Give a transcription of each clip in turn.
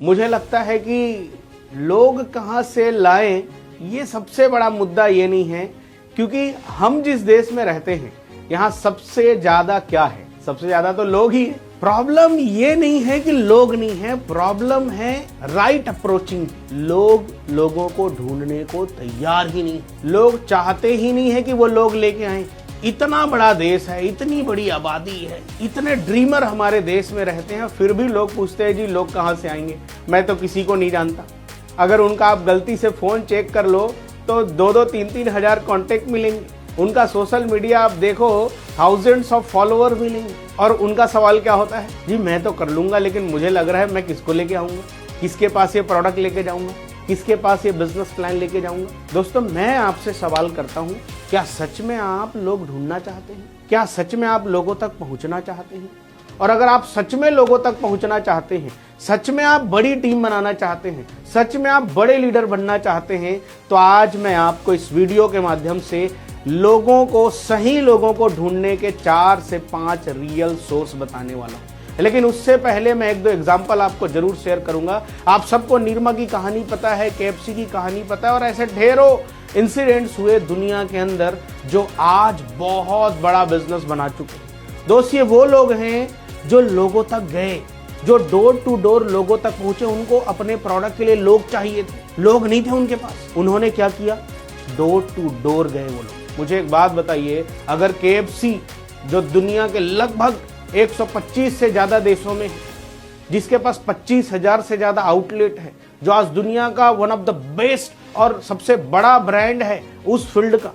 मुझे लगता है कि लोग कहाँ से लाएं, ये सबसे बड़ा मुद्दा ये नहीं है, क्योंकि हम जिस देश में रहते हैं यहाँ सबसे ज्यादा क्या है, सबसे ज्यादा तो लोग ही है। प्रॉब्लम ये नहीं है कि लोग नहीं है, प्रॉब्लम है राइट अप्रोचिंग। लोग लोगों को ढूंढने को तैयार ही नहीं, लोग चाहते ही नहीं है कि वो लोग लेके आए। इतना बड़ा देश है, इतनी बड़ी आबादी है, इतने ड्रीमर हमारे देश में रहते हैं, फिर भी लोग पूछते हैं जी लोग कहाँ से आएंगे, मैं तो किसी को नहीं जानता। अगर उनका आप गलती से फोन चेक कर लो तो 2-2, 3-3 हजार कॉन्टेक्ट मिलेंगे। उनका सोशल मीडिया आप देखो, थाउजेंड्स ऑफ फॉलोअर मिलेंगे। और उनका सवाल क्या होता है, जी मैं तो कर लूंगा, लेकिन मुझे लग रहा है मैं किसको लेके आऊंगा, किसके पास ये प्रोडक्ट लेके जाऊंगा, किसके पास ये बिजनेस प्लान लेके जाऊंगा। दोस्तों, मैं आपसे सवाल करता हूं, क्या सच में आप लोग ढूंढना चाहते हैं? क्या सच में आप लोगों तक पहुंचना चाहते हैं? और अगर आप सच में लोगों तक पहुंचना चाहते हैं, सच में आप बड़ी टीम बनाना चाहते हैं, सच में आप बड़े लीडर बनना चाहते हैं, तो आज मैं आपको इस वीडियो के माध्यम से लोगों को, सही लोगों को ढूंढने के 4 से 5 रियल सोर्स बताने वाला हूं। लेकिन उससे पहले मैं 1-2 एग्जाम्पल आपको जरूर शेयर करूंगा। आप सबको निरमा की कहानी पता है, KFC की कहानी पता है, और ऐसे ढेरों इंसिडेंट्स हुए दुनिया के अंदर जो आज बहुत बड़ा बिजनेस बना चुके हैं। दोस्त, ये वो लोग हैं जो लोगों तक गए, जो डोर टू डोर लोगों तक पहुंचे। उनको अपने प्रोडक्ट के लिए लोग चाहिए थे, लोग नहीं थे उनके पास। उन्होंने क्या किया, डोर टू डोर गए वो लोग। मुझे एक बात बताइए, अगर KFC जो दुनिया के लगभग 125 से ज्यादा देशों में है, जिसके पास 25,000 से ज्यादा आउटलेट है, जो आज दुनिया का वन ऑफ द बेस्ट और सबसे बड़ा ब्रांड है उस फील्ड का,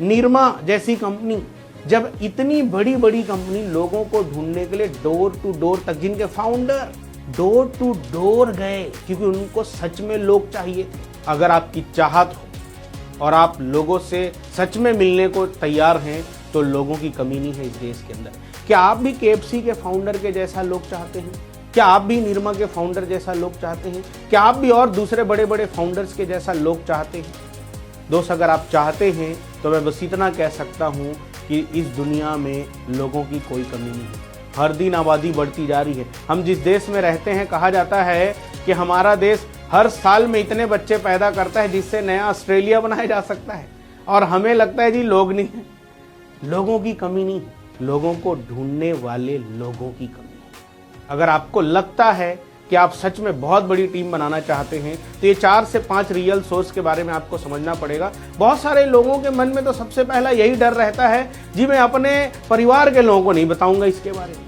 निरमा जैसी कंपनी, जब इतनी बड़ी बड़ी कंपनी लोगों को ढूंढने के लिए डोर टू डोर तक, जिनके फाउंडर डोर टू डोर गए क्योंकि उनको सच में लोग चाहिए थे। अगर आपकी चाहत हो और आप लोगों से सच में मिलने को तैयार हैं, तो लोगों की कमी नहीं है इस देश के अंदर। क्या आप भी KFC के फाउंडर के जैसा लोग चाहते हैं? क्या आप भी निरमा के फाउंडर जैसा लोग चाहते हैं? क्या आप भी और दूसरे बड़े बड़े फाउंडर्स के जैसा लोग चाहते हैं? दोस्त, अगर आप चाहते हैं तो मैं बस इतना कह सकता हूं कि इस दुनिया में लोगों की कोई कमी नहीं है। हर दिन आबादी बढ़ती जा रही है। हम जिस देश में रहते हैं, कहा जाता है कि हमारा देश हर साल में इतने बच्चे पैदा करता है जिससे नया ऑस्ट्रेलिया बनाया जा सकता है। और हमें लगता है जी लोग नहीं है। लोगों की कमी नहीं है, लोगों को ढूंढने वाले लोगों की कमी है। अगर आपको लगता है कि आप सच में बहुत बड़ी टीम बनाना चाहते हैं, तो ये 4 से 5 रियल सोर्स के बारे में आपको समझना पड़ेगा। बहुत सारे लोगों के मन में तो सबसे पहला यही डर रहता है, जी मैं अपने परिवार के लोगों को नहीं बताऊंगा इसके बारे में।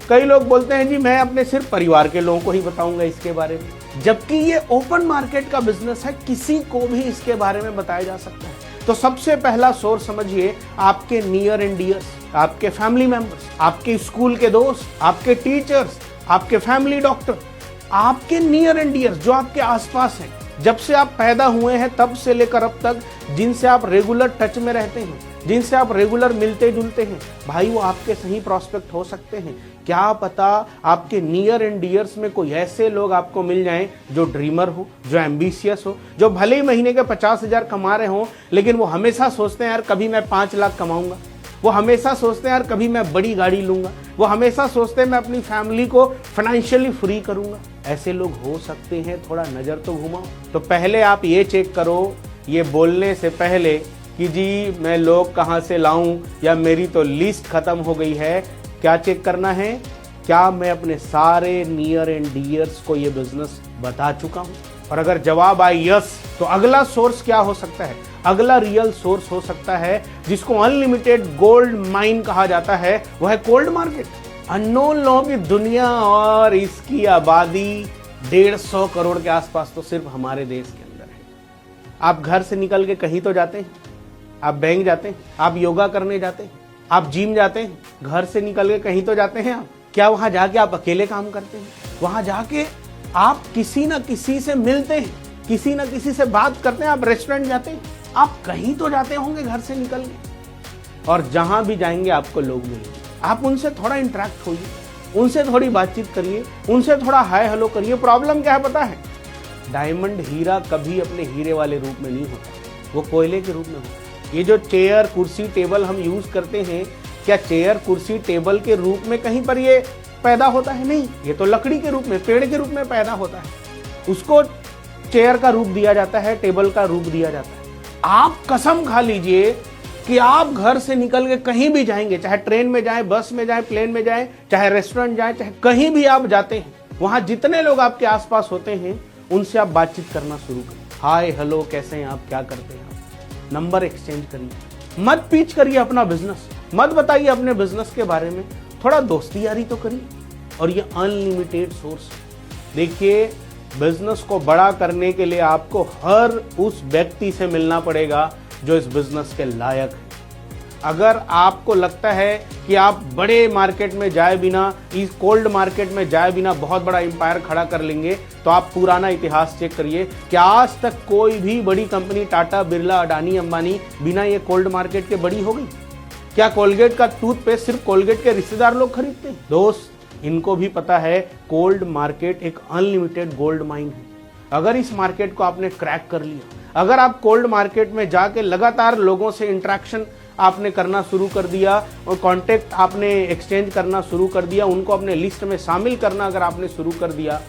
कई लोग बोलते हैं जी मैं अपने सिर्फ परिवार के लोगों को ही बताऊंगा इसके बारे में, जबकि ये ओपन मार्केट का बिजनेस है, किसी को भी इसके बारे में बताया जा सकता है। तो सबसे पहला सोर्स समझिए, आपके नियर एंड डियर्स, आपके फैमिली मेंबर्स, आपके स्कूल के दोस्त, आपके टीचर्स, आपके फैमिली डॉक्टर, आपके नियर एंड डियर्स जो आपके आसपास हैं, जब से आप पैदा हुए हैं तब से लेकर अब तक, जिनसे आप रेगुलर टच में रहते हैं, जिनसे आप रेगुलर मिलते जुलते हैं, भाई वो आपके सही प्रोस्पेक्ट हो सकते हैं। क्या पता आपके नियर एंड डियर्स में कोई ऐसे लोग आपको मिल जाएं जो ड्रीमर हो, जो एम्बिशियस हो, जो भले ही महीने के 50,000 कमा रहे हो, लेकिन वो हमेशा सोचते हैं यार कभी मैं 5 लाख कमाऊंगा। वो हमेशा सोचते हैं यार कभी मैं बड़ी गाड़ी लूंगा। वो हमेशा सोचते हैं मैं अपनी फैमिली को फाइनेंशियली फ्री करूंगा। ऐसे लोग हो सकते हैं, थोड़ा नजर तो घुमाओ। तो पहले आप ये चेक करो, ये बोलने से पहले कि जी मैं लोग कहाँ से लाऊं या मेरी तो लिस्ट खत्म हो गई है, क्या चेक करना है, क्या मैं अपने सारे नियर एंड डियर्स को ये बिजनेस बता चुका हूं? और अगर जवाब आए यस, तो अगला सोर्स क्या हो सकता है? अगला रियल सोर्स हो सकता है जिसको अनलिमिटेड गोल्ड माइन कहा जाता है, वह है कोल्ड मार्केट। अननोन लोगों की दुनिया और इसकी आबादी 150 करोड़ के आसपास तो सिर्फ हमारे देश के अंदर है। आप घर से निकल के कहीं तो जाते हैं, आप बैंक जाते हैं, आप योगा करने जाते हैं, आप जिम जाते हैं, घर से निकल के कहीं तो जाते हैं आप। क्या वहां जाके आप अकेले काम करते हैं? वहां जाके आप किसी ना किसी से मिलते हैं, किसी ना किसी से बात करते हैं, आप रेस्टोरेंट जाते हैं, आप कहीं तो जाते होंगे घर से निकल के। और जहां भी जाएंगे आपको लोग मिलेंगे, आप उनसे थोड़ा इंटरेक्ट होइए, उनसे थोड़ी बातचीत करिए, उनसे थोड़ा हाय हेलो करिए। प्रॉब्लम क्या है पता है? डायमंड हीरा कभी अपने हीरे वाले रूप में नहीं होता, वो कोयले के रूप में होता है। ये जो चेयर कुर्सी टेबल हम यूज करते हैं, क्या चेयर कुर्सी टेबल के रूप में कहीं पर ये पैदा होता है? नहीं, ये तो लकड़ी के रूप में, पेड़ के रूप में पैदा होता है। उसको चेयर का रूप दिया जाता है, टेबल का रूप दिया जाता है। आप कसम खा लीजिए कि आप घर से निकल के कहीं भी जाएंगे, चाहे ट्रेन में जाएं, बस में जाएं, प्लेन में जाएं, चाहे रेस्टोरेंट जाएं, चाहे कहीं भी आप जाते हैं, वहां जितने लोग आपके आसपास होते हैं उनसे आप बातचीत करना शुरू करें। हाय हेलो, कैसे हैं आप, क्या करते हैं आप, नंबर एक्सचेंज करिए। मत पीच करिए अपना बिजनेस, मत बताइए अपने बिजनेस के बारे में, थोड़ा दोस्ती यारी तो करिए। और ये अनलिमिटेड सोर्स। देखिए, बिजनेस को बड़ा करने के लिए आपको हर उस व्यक्ति से मिलना पड़ेगा जो इस बिजनेस के लायक है। अगर आपको लगता है कि आप बड़े मार्केट में जाए बिना, इस कोल्ड मार्केट में जाए बिना बहुत बड़ा एम्पायर खड़ा कर लेंगे, तो आप पुराना इतिहास चेक करिए कि आज तक कोई भी बड़ी कंपनी, टाटा, बिरला, अडानी, अंबानी, बिना ये कोल्ड मार्केट के बड़ी हो गई? क्या कोलगेट का टूथपेस्ट सिर्फ कोलगेट के रिश्तेदार लोग खरीदते हैं? दोस्त, इनको भी पता है कोल्ड मार्केट एक अनलिमिटेड गोल्ड माइन है। अगर इस मार्केट को आपने क्रैक कर लिया, अगर आप कोल्ड मार्केट में जाके लगातार लोगों से इंटरेक्शन आपने करना शुरू कर दिया और कांटेक्ट आपने एक्सचेंज करना शुरू कर दिया, उनको अपने लिस्ट में शामिल करना अगर आपने शुरू कर दिया,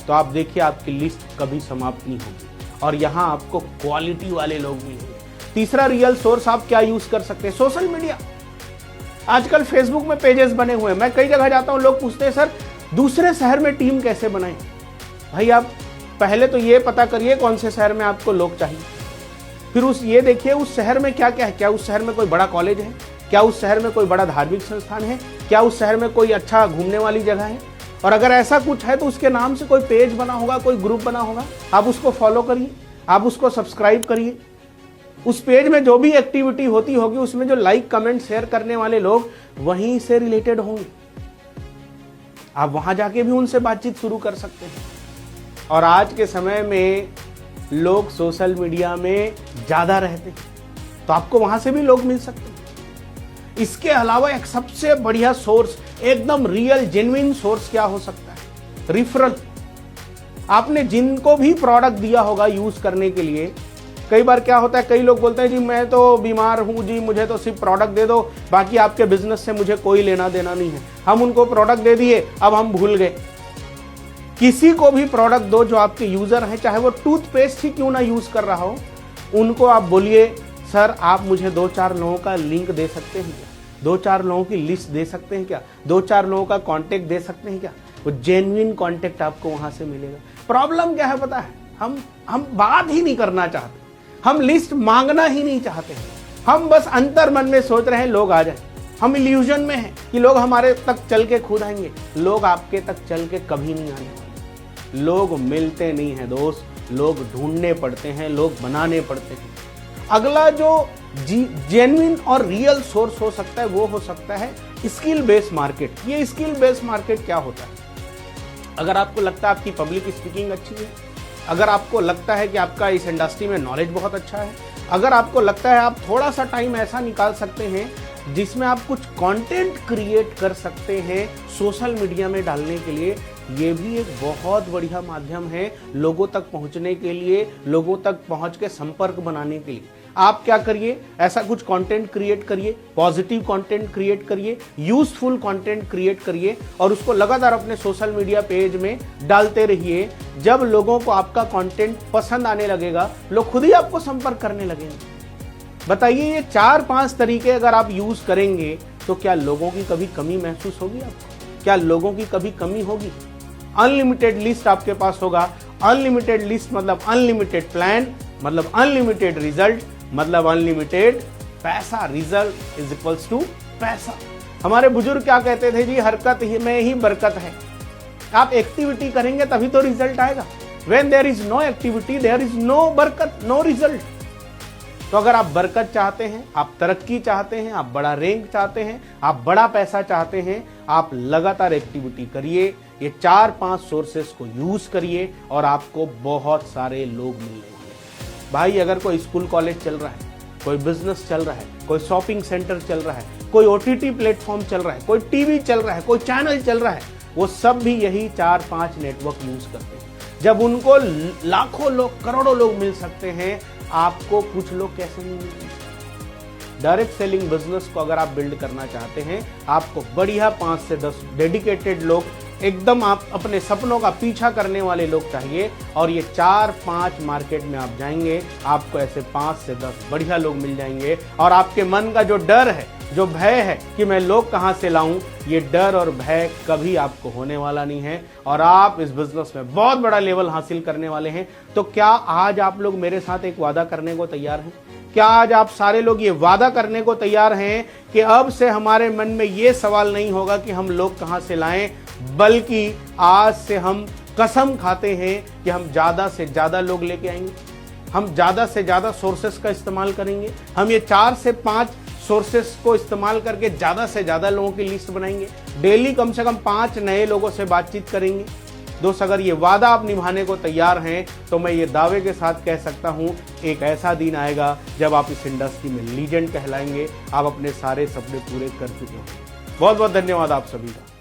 तो आप देखिए आपकी लिस्ट कभी समाप्त नहीं होगी और यहां आपको क्वालिटी वाले लोग मिलेंगे। तीसरा रियल सोर्स आप क्या यूज कर सकते हैं? Social media. आजकल फेसबुक में पेजेस बने हुए हैं। मैं कई जगह जाता हूं, लोग पूछते हैं सर दूसरे शहर में टीम कैसे बनाएं? भाई आप पहले तो ये पता करिए कौन से शहर में आपको लोग चाहिए, फिर ये देखिए उस शहर में क्या क्या है। क्या उस शहर में कोई बड़ा कॉलेज है? क्या उस शहर में कोई बड़ा धार्मिक संस्थान है? क्या उस शहर में कोई अच्छा घूमने वाली जगह है? और अगर ऐसा कुछ है तो उसके नाम से कोई पेज बना होगा, कोई ग्रुप बना होगा, आप उसको फॉलो करिए, आप उसको सब्सक्राइब करिए। उस पेज में जो भी एक्टिविटी होती होगी, उसमें जो लाइक, कमेंट, शेयर करने वाले लोग वहीं से रिलेटेड होंगे। आप वहां जाके भी उनसे बातचीत शुरू कर सकते हैं। और आज के समय में लोग सोशल मीडिया में ज्यादा रहते हैं, तो आपको वहां से भी लोग मिल सकते हैं। इसके अलावा एक सबसे बढ़िया सोर्स, एकदम रियल जेन्युइन सोर्स क्या हो सकता है? रिफरल। आपने जिनको भी प्रोडक्ट दिया होगा यूज करने के लिए, कई बार क्या होता है, कई लोग बोलते हैं जी मैं तो बीमार हूं जी, मुझे तो सिर्फ प्रोडक्ट दे दो, बाकी आपके बिजनेस से मुझे कोई लेना देना नहीं है। हम उनको प्रोडक्ट दे दिए, अब हम भूल गए। किसी को भी प्रोडक्ट दो जो आपके यूजर हैं, चाहे वो टूथपेस्ट ही क्यों ना यूज कर रहा हो, उनको आप बोलिए सर आप मुझे 2-4 लोगों का लिंक दे सकते हैं क्या? 2-4 लोगों की लिस्ट दे सकते हैं क्या? 2-4 लोगों का कांटेक्ट दे सकते हैं क्या? वो जेन्युइन कांटेक्ट आपको वहां से मिलेगा। प्रॉब्लम क्या है पता है? हम बात ही नहीं करना चाहते, हम लिस्ट मांगना ही नहीं चाहते, हम बस अंतर मन में सोच रहे हैं लोग आ जाए। हम इल्यूजन में हैं कि लोग हमारे तक चल के खुद आएंगे। लोग आपके तक चल के कभी नहीं आने वाले। लोग मिलते नहीं हैं दोस्त, लोग ढूंढने पड़ते हैं, लोग बनाने पड़ते हैं। अगला जो जेन्युइन और रियल सोर्स हो सकता है वो हो सकता है स्किल बेस्ड मार्केट। ये स्किल बेस्ड मार्केट क्या होता है? अगर आपको लगता है आपकी पब्लिक स्पीकिंग अच्छी है, अगर आपको लगता है कि आपका इस इंडस्ट्री में नॉलेज बहुत अच्छा है, अगर आपको लगता है आप थोड़ा सा टाइम ऐसा निकाल सकते हैं जिसमें आप कुछ कंटेंट क्रिएट कर सकते हैं सोशल मीडिया में डालने के लिए, ये भी एक बहुत बढ़िया माध्यम है लोगों तक पहुंचने के लिए, लोगों तक पहुंच के संपर्क बनाने के लिए। आप क्या करिए, ऐसा कुछ कंटेंट क्रिएट करिए, पॉजिटिव कंटेंट क्रिएट करिए, यूजफुल कंटेंट क्रिएट करिए और उसको लगातार अपने सोशल मीडिया पेज में डालते रहिए। जब लोगों को आपका कंटेंट पसंद आने लगेगा, लोग खुद ही आपको संपर्क करने लगेंगे। बताइए, ये 4-5 तरीके अगर आप यूज करेंगे तो क्या लोगों की कभी कमी महसूस होगी आपको? क्या लोगों की कभी कमी होगी? अनलिमिटेड लिस्ट आपके पास होगा। अनलिमिटेड लिस्ट मतलब अनलिमिटेड प्लान, मतलब अनलिमिटेड रिजल्ट, मतलब अनलिमिटेड पैसा। रिजल्ट इज इक्वल्स टू पैसा। हमारे बुजुर्ग क्या कहते थे जी, हरकत ही में ही बरकत है। आप एक्टिविटी करेंगे तभी तो रिजल्ट आएगा। When there is no activity, there is no बरकत, no result। तो अगर आप बरकत चाहते हैं, आप तरक्की चाहते हैं, आप बड़ा रैंक चाहते हैं, आप बड़ा पैसा चाहते हैं, आप लगातार एक्टिविटी करिए, ये 4-5 सोर्सेस को यूज करिए और आपको बहुत सारे लोग मिलने वाले। भाई अगर कोई स्कूल कॉलेज चल रहा है, कोई बिजनेस चल रहा है, कोई शॉपिंग सेंटर चल रहा है, कोई OTT प्लेटफॉर्म चल रहा है, कोई टीवी चल रहा है, कोई चैनल चल रहा है, वो सब भी यही 4-5 नेटवर्क यूज करते हैं। जब उनको लाखों लोग, करोड़ों लोग मिल सकते हैं, आपको कुछ लोग कैसे नहीं मिलेंगे? डायरेक्ट सेलिंग बिजनेस को अगर आप बिल्ड करना चाहते हैं, आपको बढ़िया 5 से 10 डेडिकेटेड लोग एकदम आप अपने सपनों का पीछा करने वाले लोग चाहिए। और ये 4-5 मार्केट में आप जाएंगे, आपको ऐसे 5 से 10 बढ़िया लोग मिल जाएंगे। और आपके मन का जो डर है, जो भय है कि मैं लोग कहां से लाऊं, ये डर और भय कभी आपको होने वाला नहीं है और आप इस बिजनेस में बहुत बड़ा लेवल हासिल करने वाले हैं। तो क्या आज आप लोग मेरे साथ एक वादा करने को तैयार हैं? क्या आज आप सारे लोग ये वादा करने को तैयार हैं कि अब से हमारे मन में ये सवाल नहीं होगा कि हम लोग कहां से लाएं, बल्कि आज से हम कसम खाते हैं कि हम ज्यादा से ज्यादा लोग लेके आएंगे, हम ज्यादा से ज्यादा सोर्सेस का इस्तेमाल करेंगे, हम ये 4 से 5 सोर्सेस को इस्तेमाल करके ज्यादा से ज्यादा लोगों की लिस्ट बनाएंगे, डेली कम से कम 5 नए लोगों से बातचीत करेंगे। दोस्त, अगर ये वादा आप निभाने को तैयार हैं तो मैं ये दावे के साथ कह सकता हूं, एक ऐसा दिन आएगा जब आप इस इंडस्ट्री में लीजेंड कहलाएंगे, आप अपने सारे सपने पूरे कर चुके हैं। बहुत बहुत धन्यवाद आप सभी का।